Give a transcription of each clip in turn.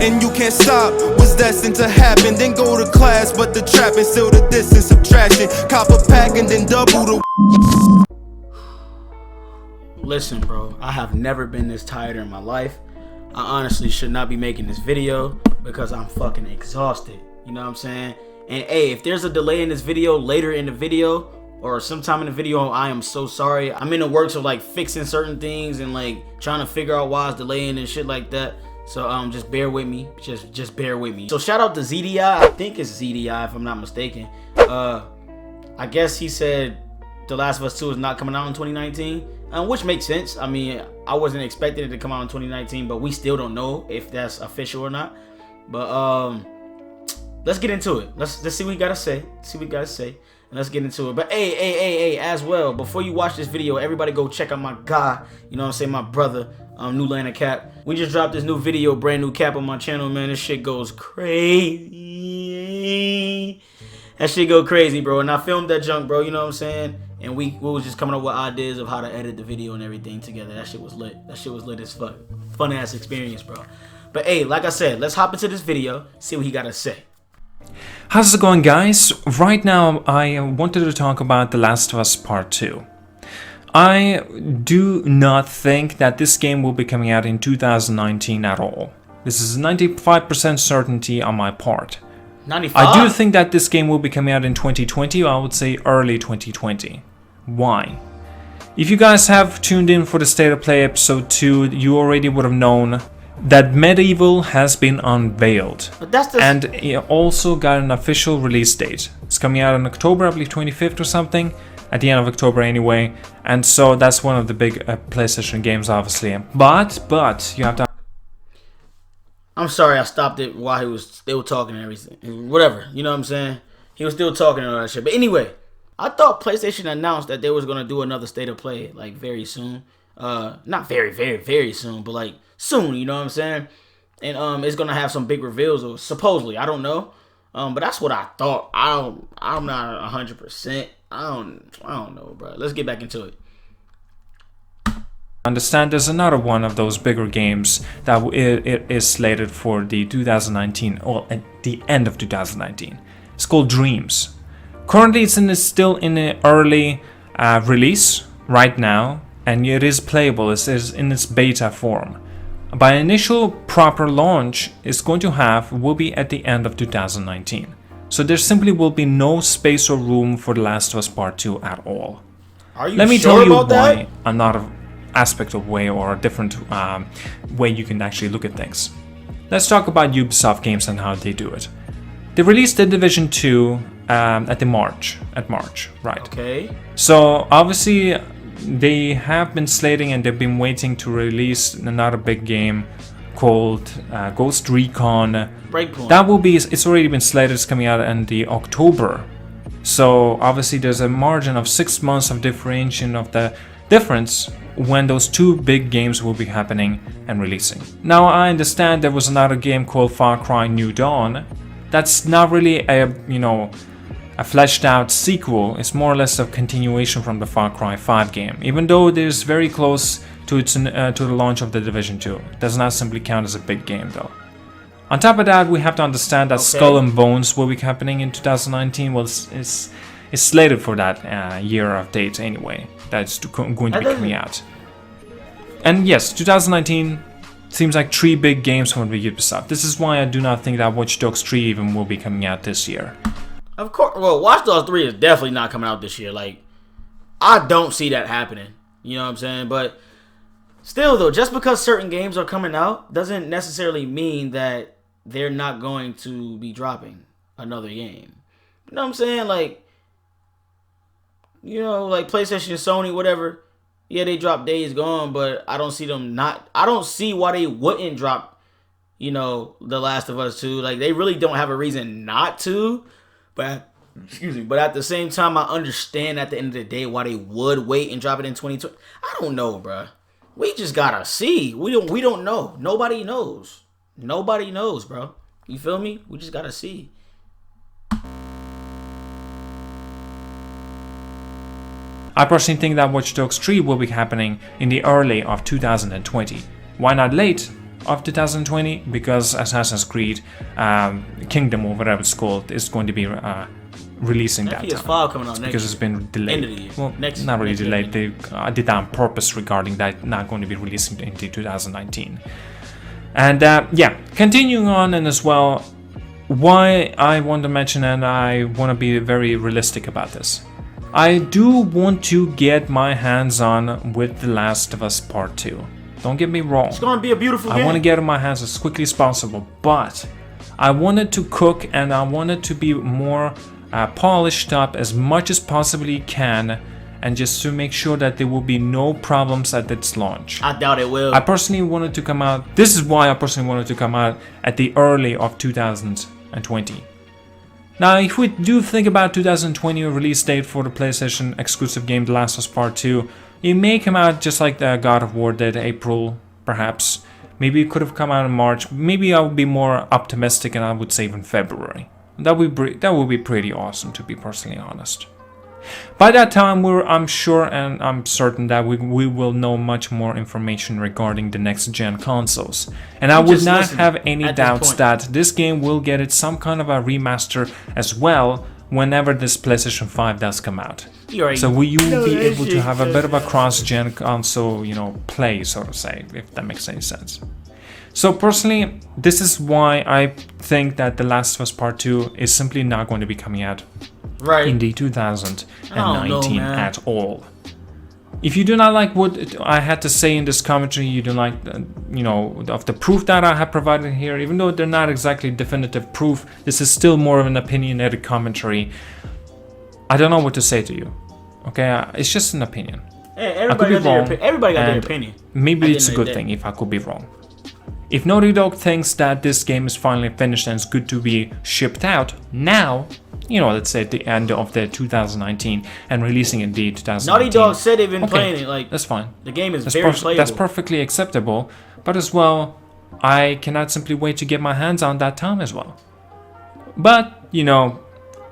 and you can't stop what's destined to happen. Then go to class, but the trap is still the distance subtraction. Cop a pack and then double the. Listen, bro, I have never been this tired in my life. I honestly should not be making this video because I'm fucking exhausted. You know what I'm saying? And hey, if there's a delay in this video later in the video or sometime in the video, I am so sorry. I'm in the works of like fixing certain things and like trying to figure out why it's delaying and shit like that. So just bear with me. Just bear with me. So shout out to ZDI. I think it's ZDI if I'm not mistaken. I guess he said The Last of Us 2 is not coming out in 2019. Which makes sense. I mean, I wasn't expecting it to come out in 2019, but we still don't know if that's official or not. But let's get into it. Let's see what we gotta say. And let's get into it. But hey, as well, before you watch this video, everybody go check out my guy. You know what I'm saying? My brother, New Lana Cap. We just dropped this new video, brand new cap on my channel, man. This shit goes crazy. That shit go crazy, bro. And I filmed that junk, bro. You know what I'm saying? And we was just coming up with ideas of how to edit the video and everything together. That shit was lit. That shit was lit as fuck. Fun ass experience, bro. But hey, like I said, let's hop into this video, see what he gotta say. How's it going, guys? Right now, I wanted to talk about The Last of Us Part 2. I do not think that this game will be coming out in 2019 at all. This is 95% certainty on my part. 95? I do think that this game will be coming out in 2020, or I would say early 2020. Why? If you guys have tuned in for the State of Play episode 2, you already would have known that Medieval has been unveiled. But that's the... And it also got an official release date. It's coming out in October, I believe 25th or something. At the end of October anyway. And so that's one of the big PlayStation games, obviously. But you have to... I'm sorry I stopped it while he was still talking and everything. Whatever, you know what I'm saying? He was still talking and all that shit. But anyway, I thought PlayStation announced that they was going to do another State of Play, like, very soon. Not very, very, very soon, but, like, soon, you know what I'm saying? And it's going to have some big reveals, or supposedly, I don't know. But that's what I thought. I'm not 100%. I don't know, bro. Let's get back into it. Understand there's another one of those bigger games that it is slated for the 2019, or at the end of 2019. It's called Dreams. Currently it's still in the early release right now, and it is playable. It is in its beta form. By initial proper launch, it's going to will be at the end of 2019. So there simply will be no space or room for The Last of Us Part 2 at all. Are you Let me sure tell you about why that? another aspect of way, or a different way you can actually look at things. Let's talk about Ubisoft games and how they do it. They released The Division 2 at March, right? Okay. So obviously they have been slating and they've been waiting to release another big game called Ghost Recon. Breakpoint. That will be, it's already been slated, it's coming out in the October. So obviously there's a margin of 6 months of differentiation of the difference when those two big games will be happening and releasing. Now I understand there was another game called Far Cry New Dawn. That's not really a fleshed out sequel. It's more or less a continuation from the Far Cry 5 game, even though it is very close to the launch of The Division 2. It does not simply count as a big game though. On top of that, we have to understand that Skull and Bones will be happening in 2019. Well, it's slated for that year of date anyway. That's going to be coming out. And yes, 2019 seems like 3 big games from the Ubisoft. This is why I do not think that Watch Dogs 3 even will be coming out this year. Of course, well, Watch Dogs 3 is definitely not coming out this year. Like, I don't see that happening. You know what I'm saying? But still, though, just because certain games are coming out doesn't necessarily mean that they're not going to be dropping another game. You know what I'm saying? Like, you know, like PlayStation, Sony, whatever. Yeah, they dropped Days Gone, but I don't see them not. I don't see why they wouldn't drop, you know, The Last of Us 2. Like, they really don't have a reason not to. But, excuse me. But at the same time, I understand at the end of the day why they would wait and drop it in 2020. I don't know, bro. We just gotta see. We don't know. Nobody knows. Nobody knows, bro. You feel me? We just gotta see. I personally think that Watch Dogs 3 will be happening in the early of 2020. Why not late? of 2020 because Assassin's Creed Kingdom or whatever it's called is going to be releasing that time. PS5 coming out next because it's been delayed. End of the year. Well, not really delayed. They did that on purpose regarding that not going to be releasing into 2019. And yeah, continuing on, and as well, why I want to mention, and I want to be very realistic about this. I do want to get my hands on with The Last of Us Part 2. Don't get me wrong. It's gonna be a beautiful game. I want to get in my hands as quickly as possible, but I wanted to cook and I wanted to be more polished up as much as possibly can, and just to make sure that there will be no problems at its launch. I doubt it will. I personally wanted to come out. This is why I personally wanted to come out at the early of 2020. Now, if we do think about 2020 release date for the PlayStation exclusive game The Last of Us Part 2, it may come out just like the God of War did, April, perhaps. Maybe it could have come out in March. Maybe I would be more optimistic and I would say even February. That would be pretty awesome, to be personally honest. By that time, I'm sure and I'm certain that we will know much more information regarding the next-gen consoles. And I would not have any doubts that this game will get some kind of a remaster as well whenever this PlayStation 5 does come out. So you will be able to have a bit of a cross-gen console, play, so to say, if that makes any sense. So personally, this is why I think that The Last of Us Part 2 is simply not going to be coming out in the 2019 at all. If you do not like what I had to say in this commentary, you don't like, of the proof that I have provided here, even though they're not exactly definitive proof, this is still more of an opinionated commentary. I don't know what to say to you. Okay, it's just an opinion. Hey, everybody got their opinion. Maybe it's a good thing if I could be wrong. If Naughty Dog thinks that this game is finally finished and is good to be shipped out now, let's say at the end of the 2019 and releasing in the 2019. Naughty Dog said they've been playing it, that's fine. The game is very playable. That's perfectly acceptable, but as well, I cannot simply wait to get my hands on that time as well. But,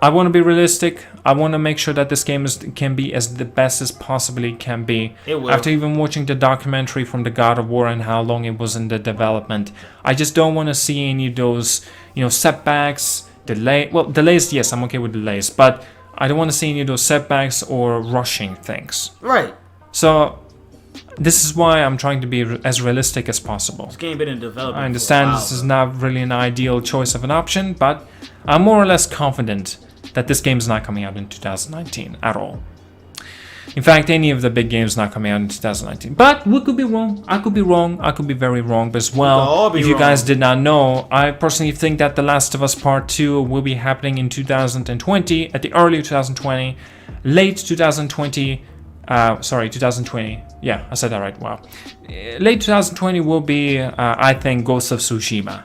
I want to be realistic. I want to make sure that this game can be as the best as possibly can be. It will. After even watching the documentary from the God of War and how long it was in the development, I just don't want to see any of those, setbacks, delays. Yes, I'm okay with delays, but I don't want to see any of those setbacks or rushing things. Right. So this is why I'm trying to be as realistic as possible. This game been in development. I understand this is not really an ideal choice of an option, but I'm more or less confident that this game is not coming out in 2019 at all. In fact, any of the big games not coming out in 2019. But we could be wrong. I could be wrong. I could be very wrong. But as well, if you guys did not know, I personally think that The Last of Us Part 2 will be happening in 2020, at the early 2020, late 2020. 2020. Yeah, I said that right. Wow. Late 2020 will be, I think, Ghost of Tsushima.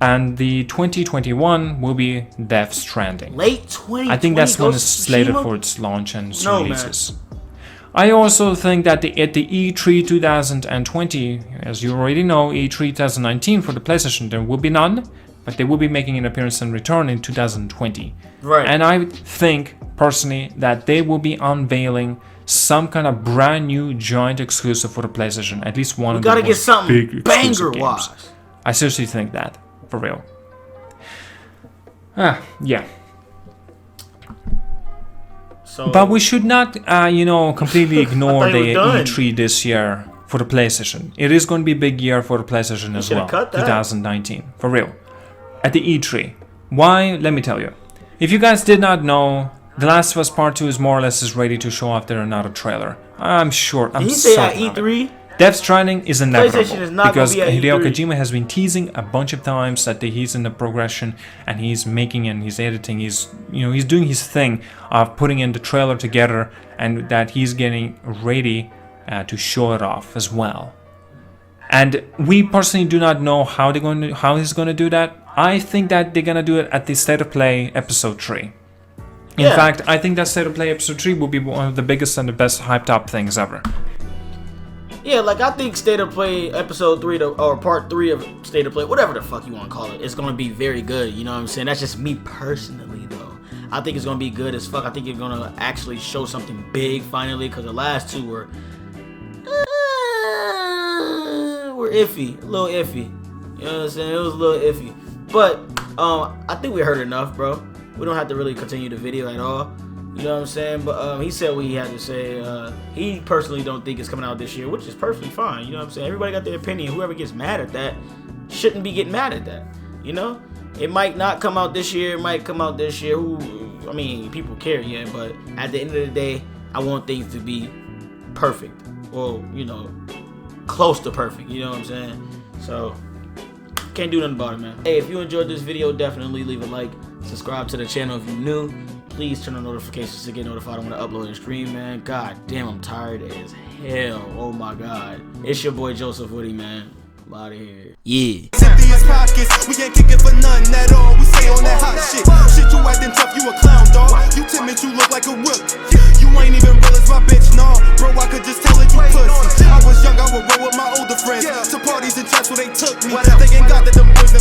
And the 2021 will be Death Stranding. Late 2020. I think that's when it's slated for its launch and its releases. I also think that at the E3 2020, as you already know, E3 2019 for the PlayStation, there will be none, but they will be making an appearance and return in 2020. Right. And I think, personally, that they will be unveiling some kind of brand new giant exclusive for the PlayStation. At least one of the gotta get something big banger games. wise. I seriously think that. For real. Yeah. So, but we should not, completely ignore the E3 this year for the PlayStation. It is going to be a big year for the PlayStation as well. 2019. For real. At the E3. Why? Let me tell you. If you guys did not know, The Last of Us Part 2 is more or less ready to show off there another trailer. I'm sure. I'm certain of it. Death Stranding is inevitable because Hideo Kojima has been teasing a bunch of times that he's in the progression and he's making and he's editing, he's doing his thing of putting in the trailer together, and that he's getting ready to show it off as well. And we personally do not know how he's going to do that. I think that they're going to do it at the State of Play episode 3. In fact, I think that State of Play episode 3 will be one of the biggest and the best hyped up things ever. Yeah, I think State of Play episode 3 or part 3 of State of Play, whatever the fuck you want to call it, it's going to be very good, you know what I'm saying? That's just me personally, though. I think it's going to be good as fuck. I think it's going to actually show something big finally, because the last two were iffy, a little iffy. You know what I'm saying? It was a little iffy. But I think we heard enough, bro. We don't have to really continue the video at all. You know what I'm saying? But he said what he had to say. He personally don't think it's coming out this year, which is perfectly fine. You know what I'm saying? Everybody got their opinion. Whoever gets mad at that shouldn't be getting mad at that. You know? It might not come out this year. It might come out this year. I mean, people care, yeah. But at the end of the day, I want things to be perfect. Well, you know, close to perfect. You know what I'm saying? So, can't do nothing about it, man. Hey, if you enjoyed this video, definitely leave a like. Subscribe to the channel if you're new. Please turn on notifications to get notified when I upload and stream, man. God damn, I'm tired as hell. Oh my God. It's your boy JosephWitty, man. I'm out of here. Yeah. Empty pockets, we ain't kicking for nothing at all. We stay on that hot shit. Shit, you acting tough, you a clown, dog. You timid, you look like a whip. You ain't even real as my bitch, no. Bro, I could just tell that you pussy. I was young, I would roll with my older friends to parties and chats where they took me. Thanking God that them boys